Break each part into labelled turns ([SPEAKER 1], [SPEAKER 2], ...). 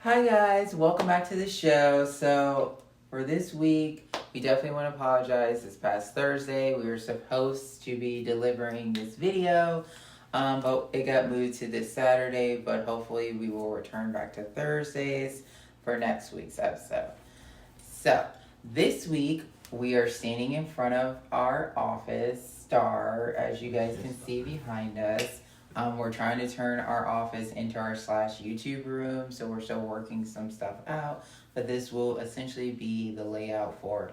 [SPEAKER 1] Hi guys, welcome back to the show. So for this week, we definitely want to apologize. This past Thursday, we were supposed to be delivering this video, but it got moved to this Saturday. But hopefully, we will return back to Thursdays for next week's episode. So this week, we are standing in front of our office star, as you guys can see behind us. We're trying to turn our office into our slash YouTube room, so we're still working some stuff out. But this will essentially be the layout for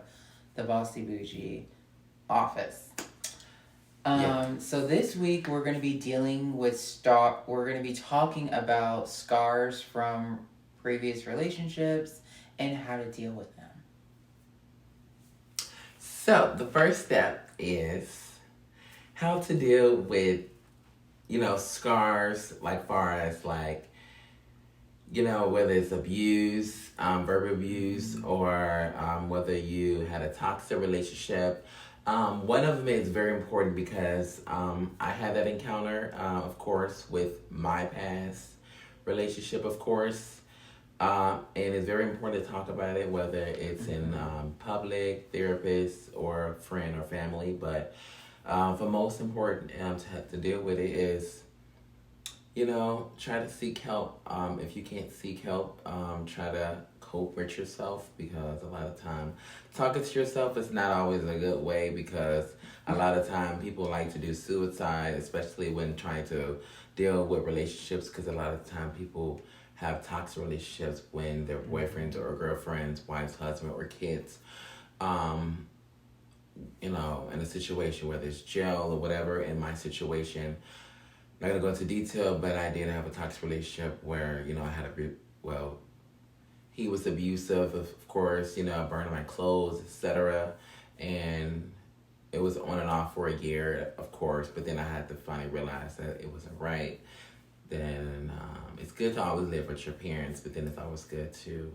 [SPEAKER 1] the Bossy Bougie office. So this week we're going to be dealing with We're going to be talking about scars from previous relationships and how to deal with them.
[SPEAKER 2] So the first step is how to deal with scars, like far as whether it's abuse, verbal abuse, or whether you had a toxic relationship. One of them is very important because I had that encounter, of course, with my past relationship, of course. And it's very important to talk about it, whether it's in public, therapist, or friend or family. But the most important to deal with it is, try to seek help. If you can't seek help, try to cope with yourself, because a lot of time talking to yourself is not always a good way, because a lot of time people like to do suicide, especially when trying to deal with relationships, because a lot of time people have toxic relationships when their boyfriends or girlfriends, wives, husband, or kids, in a situation, whether it's jail or whatever. In my situation, I'm not gonna go into detail, but I did have a toxic relationship where, I had he was abusive, of course, burning my clothes, etc. And it was on and off for a year, of course, but then I had to finally realize that it wasn't right. Then it's good to always live with your parents, but then it's always good to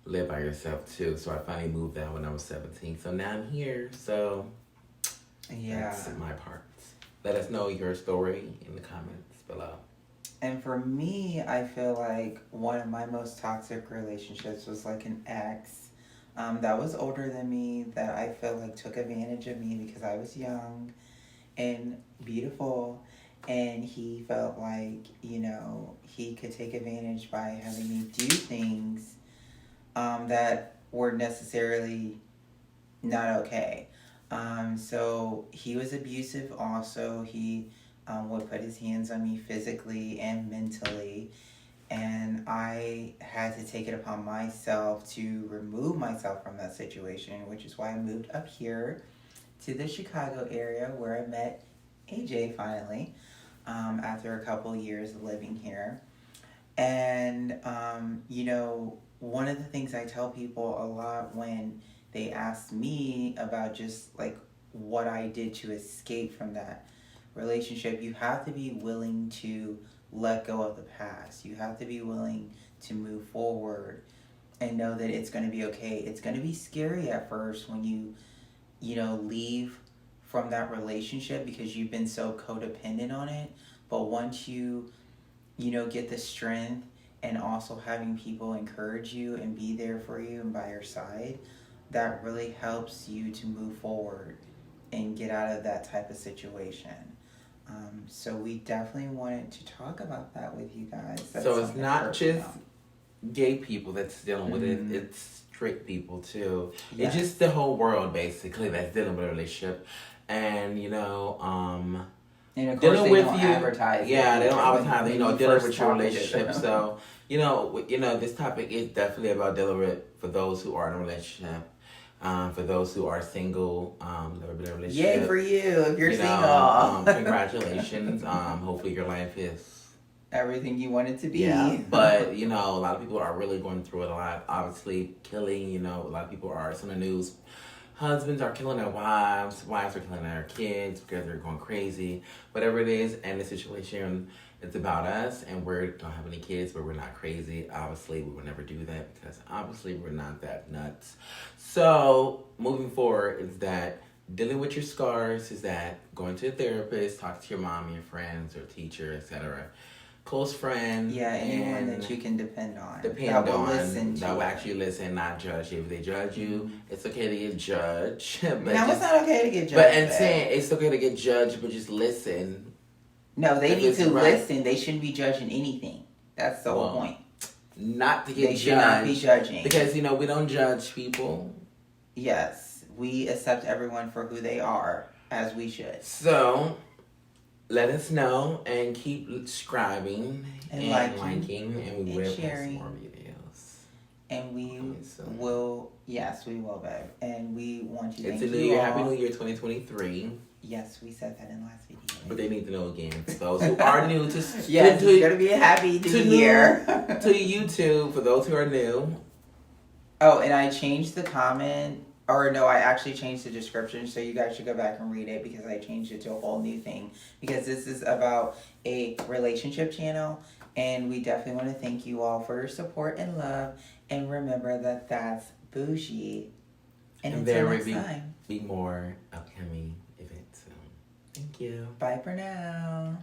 [SPEAKER 2] live by yourself too. So I finally moved out when I was 17. So now I'm here. So that's my part. Let us know your story in the comments below.
[SPEAKER 1] And for me, I feel like one of my most toxic relationships was like an ex that was older than me, that I feel like took advantage of me because I was young and beautiful. And he felt like, he could take advantage by having me do things that were necessarily not okay. So he was abusive also. He would put his hands on me physically and mentally. And I had to take it upon myself to remove myself from that situation, which is why I moved up here to the Chicago area, where I met AJ finally, after a couple years of living here. And, one of the things I tell people a lot when they ask me about just like what I did to escape from that relationship, you have to be willing to let go of the past. You have to be willing to move forward and know that it's going to be okay. It's going to be scary at first when you leave from that relationship because you've been so codependent on it. But once you get the strength, and also having people encourage you and be there for you and by your side, that really helps you to move forward and get out of that type of situation. So we definitely wanted to talk about that with you guys.
[SPEAKER 2] So it's not just gay people that's dealing with it, it's straight people too. Yes. It's just the whole world basically that's dealing with a relationship. And
[SPEAKER 1] and of course
[SPEAKER 2] dealing
[SPEAKER 1] they
[SPEAKER 2] with
[SPEAKER 1] don't
[SPEAKER 2] you,
[SPEAKER 1] advertise.
[SPEAKER 2] Yeah, they don't advertise. Dealing with your relationship.
[SPEAKER 1] So
[SPEAKER 2] this topic is definitely about dealing with, for those who are in a relationship, for those who are single, never been in a relationship.
[SPEAKER 1] Yay for you if you're single.
[SPEAKER 2] Congratulations. Hopefully your life is
[SPEAKER 1] everything you want it to be.
[SPEAKER 2] Yeah, but a lot of people are really going through it a lot. Obviously, killing. A lot of people are. It's in the news. Husbands are killing their wives. Wives are killing their kids because they're going crazy. Whatever it is, and the situation, it's about us, and we don't have any kids, but we're not crazy. Obviously, we would never do that because obviously we're not that nuts. So, moving forward is that dealing with your scars is that going to a therapist, talk to your mom, your friends, or teacher, etc. close friend.
[SPEAKER 1] Yeah, anyone
[SPEAKER 2] and
[SPEAKER 1] that you can depend on.
[SPEAKER 2] depend
[SPEAKER 1] that will
[SPEAKER 2] on
[SPEAKER 1] listen to
[SPEAKER 2] that will
[SPEAKER 1] you.
[SPEAKER 2] actually listen, not judge you. If they judge you, it's okay to get judged. But
[SPEAKER 1] No, it's not okay to get judged.
[SPEAKER 2] But and saying it's okay to get judged, but just listen.
[SPEAKER 1] No, they
[SPEAKER 2] If
[SPEAKER 1] need
[SPEAKER 2] it's
[SPEAKER 1] to
[SPEAKER 2] right.
[SPEAKER 1] listen. They shouldn't be judging anything. That's the whole point.
[SPEAKER 2] Not to get
[SPEAKER 1] They
[SPEAKER 2] judged.
[SPEAKER 1] should not be judging.
[SPEAKER 2] Because, you know, we don't judge people.
[SPEAKER 1] Yes, we accept everyone for who they are, as we should.
[SPEAKER 2] So, let us know and keep subscribing
[SPEAKER 1] and
[SPEAKER 2] liking, and we will post
[SPEAKER 1] sharing.
[SPEAKER 2] more videos.
[SPEAKER 1] And we will, yes, we will, babe. And we want you.
[SPEAKER 2] It's
[SPEAKER 1] thank
[SPEAKER 2] a new
[SPEAKER 1] you
[SPEAKER 2] year.
[SPEAKER 1] all.
[SPEAKER 2] Happy New Year 2023.
[SPEAKER 1] Yes, we said that in last video.
[SPEAKER 2] But they need to know again. For those who are new to
[SPEAKER 1] yes, it's gonna be a happy new year
[SPEAKER 2] to YouTube. For those who are new.
[SPEAKER 1] Oh, and I changed the comment. Or no, I actually changed the description, so you guys should go back and read it because I changed it to a whole new thing. Because this is about a relationship channel, and we definitely want to thank you all for your support and love. And remember that that's bougie. And until
[SPEAKER 2] there
[SPEAKER 1] next
[SPEAKER 2] will
[SPEAKER 1] time,
[SPEAKER 2] be more upcoming events soon. Thank you.
[SPEAKER 1] Bye for now.